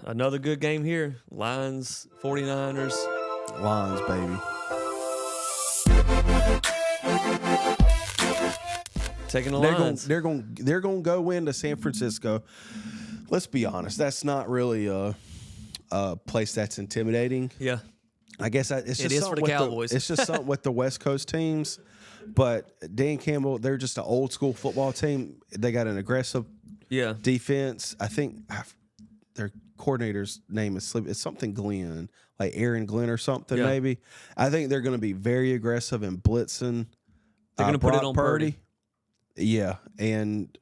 another good game here. Lions, 49ers. Lions, baby. Taking the Lions. They're going to go into San Francisco. Let's be honest. That's not really a place that's intimidating. Yeah. I guess it's just is something for the with Cowboys. It's just something with the West Coast teams. But Dan Campbell, they're just an old school football team. They got an aggressive defense. I think their coordinator's name is it's something Glenn, like Aaron Glenn or something maybe. I think they're going to be very aggressive and blitzing. They're going to put it on Purdy. Yeah, and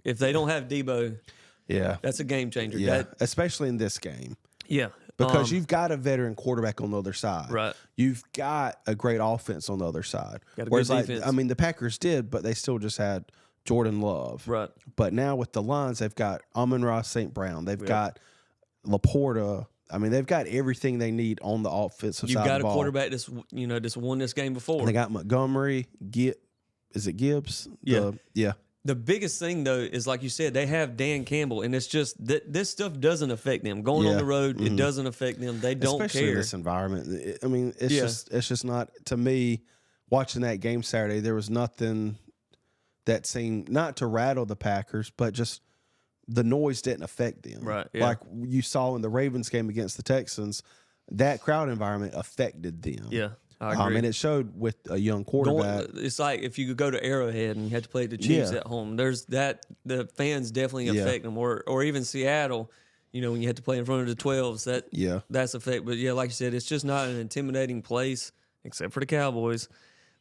if they don't have Debo, that's a game changer. Yeah, especially in this game. Yeah. Because you've got a veteran quarterback on the other side. Right. You've got a great offense on the other side. Got a Whereas, good defense. the Packers did, but they still just had Jordan Love. Right. But now with the Lions, they've got Amon-Ra St. Brown. They've got Laporta. I mean, they've got everything they need on the offensive side of the ball. You've got a quarterback that's just won this game before. And they got Montgomery. Is it Gibbs? Yeah. The biggest thing, though, is like you said, they have Dan Campbell, and it's just that this stuff doesn't affect them. Going on the road, it doesn't affect them. They don't Especially care. in this environment. I mean, it's just not, to me, watching that game Saturday, there was nothing that seemed, not to rattle the Packers, but just the noise didn't affect them. Right. Yeah. Like you saw in the Ravens game against the Texans, that crowd environment affected them. Yeah. I agree. And it showed with a young quarterback. It's like if you could go to Arrowhead and you had to play the Chiefs at home. There's that the fans definitely affect them, or even Seattle. When you had to play in front of the 12s, that's affect. But like you said, it's just not an intimidating place except for the Cowboys.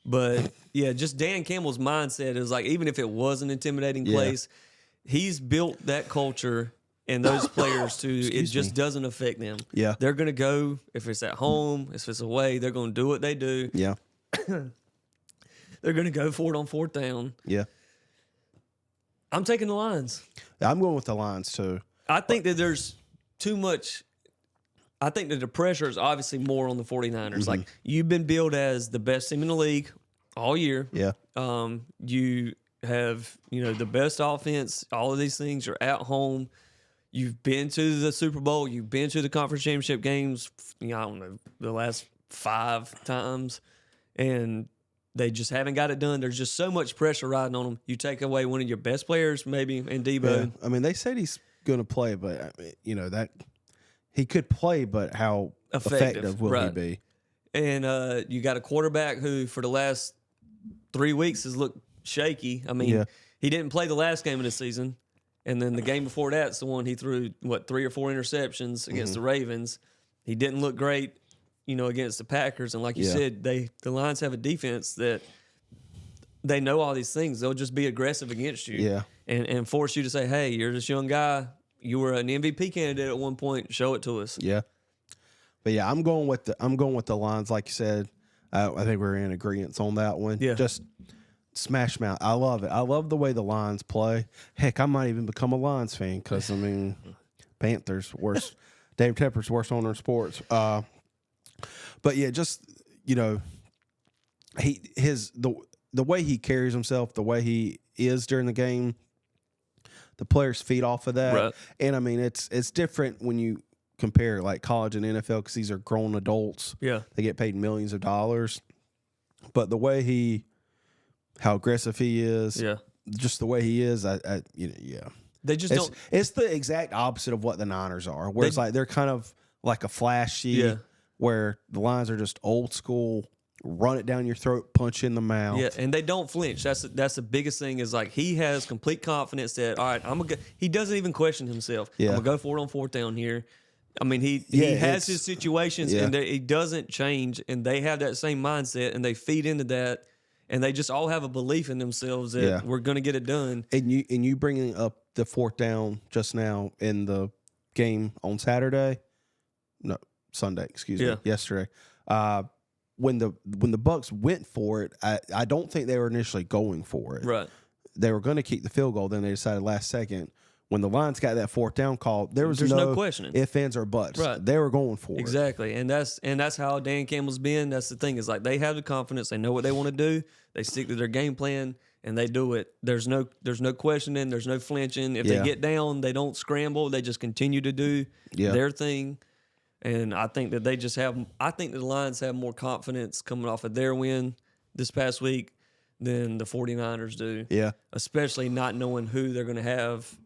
But just Dan Campbell's mindset is like even if it was an intimidating place, he's built that culture and those players it just doesn't affect them. Yeah. They're going to go, if it's at home, if it's away, they're going to do what they do. Yeah. They're going to go for it on fourth down. Yeah. I'm taking the Lions. I'm going with the Lions too. I think that there's too much. I think that the pressure is obviously more on the 49ers. Like, you've been billed as the best team in the league all year. Yeah. You have, the best offense. All of these things. You're at home. You've been to the Super Bowl. You've been to the conference championship games, I don't know, the last 5 times. And they just haven't got it done. There's just so much pressure riding on them. You take away one of your best players, maybe, and Debo. Yeah. They said he's going to play, but, that he could play, but how effective will he be? And you got a quarterback who, for the last 3 weeks, has looked shaky. He didn't play the last game of the season. And then the game before that's the one he threw, 3 or 4 interceptions against the Ravens. He didn't look great, against the Packers. And like you said, the Lions have a defense that they know all these things. They'll just be aggressive against you and force you to say, hey, you're this young guy. You were an MVP candidate at one point. Show it to us. Yeah. But, I'm going with the Lions, like you said. I think we're in agreement on that one. Yeah. Just smash mouth. I love it. I love the way the Lions play. Heck, I might even become a Lions fan because Panthers worst. Dave Tepper's worst owner in sports. But just the way he carries himself, the way he is during the game, the players feed off of that. Right. And it's different when you compare like college and NFL because these are grown adults. Yeah, they get paid millions of dollars. But the way how aggressive he is, just the way he is, They just don't. It's the exact opposite of what the Niners are, where it's like they're kind of like a flashy, where the Lions are just old school, run it down your throat, punch you in the mouth. Yeah, and they don't flinch. That's the biggest thing is like he has complete confidence that, all right, he doesn't even question himself. I'm going to go for it on fourth down here. He has his situations and he doesn't change, and they have that same mindset and they feed into that. And they just all have a belief in themselves that we're going to get it done. And you bringing up the fourth down just now in the game on Sunday, yesterday. When the Bucks went for it, I don't think they were initially going for it. Right. They were going to keep the field goal. Then they decided last second. When the Lions got that fourth down call, there's no questioning. Ifs, ands, or buts. Right. They were going for it. Exactly. And that's how Dan Campbell's been. That's the thing is like they have the confidence. They know what they want to do. They stick to their game plan. and they do it. There's no questioning. There's no flinching. If they get down, they don't scramble. They just continue to do their thing. And I think that I think the Lions have more confidence coming off of their win this past week than the 49ers do. Yeah. Especially not knowing who they're going to have,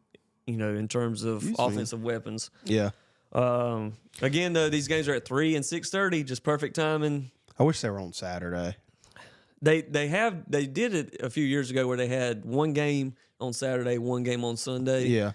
in terms of offensive weapons. Yeah. Again, though, these games are at 3 and 6:30, just perfect timing. I wish they were on Saturday. They did it a few years ago where they had one game on Saturday, one game on Sunday. Yeah.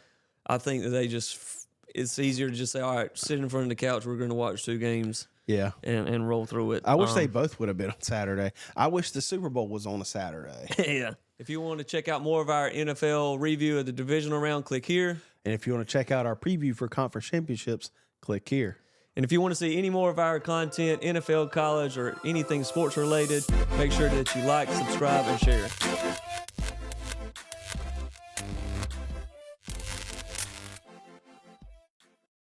I think that it's easier to just say, all right, sit in front of the couch. We're going to watch 2 games. Yeah. And roll through it. I wish they both would have been on Saturday. I wish the Super Bowl was on a Saturday. Yeah. If you want to check out more of our NFL review of the divisional round, click here. And if you want to check out our preview for conference championships, click here. And if you want to see any more of our content, NFL, college, or anything sports related, make sure that you like, subscribe, and share.